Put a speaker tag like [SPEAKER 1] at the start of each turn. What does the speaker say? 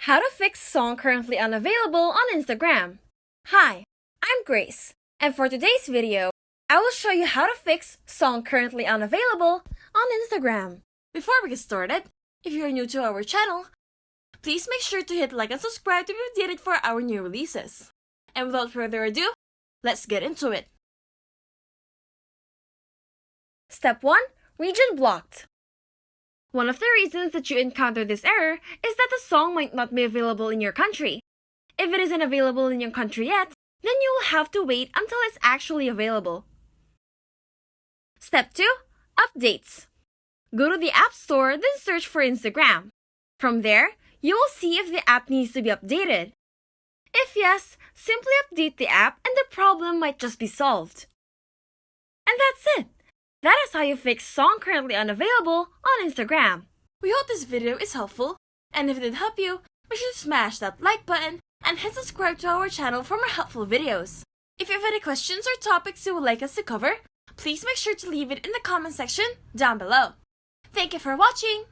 [SPEAKER 1] How to fix song currently unavailable on Instagram. Hi, I'm Grace, and for today's video, I will show you how to fix song currently unavailable on Instagram. Before we get started, if you're new to our channel, please make sure to hit like and subscribe to be updated for our new releases. And without further ado, let's get into it. Step 1. Region blocked. One of the reasons that you encounter this error is that the song might not be available in your country. If it isn't available in your country yet, then you will have to wait until it's actually available. Step 2. Updates. Go to the App Store, then search for Instagram. From there, you will see if the app needs to be updated. If yes, simply update the app and the problem might just be solved. And that's it! That is how you fix song currently unavailable on Instagram. We hope this video is helpful, and if it did help you, be sure to smash that like button and hit subscribe to our channel for more helpful videos. If you have any questions or topics you would like us to cover, please make sure to leave it in the comment section down below. Thank you for watching!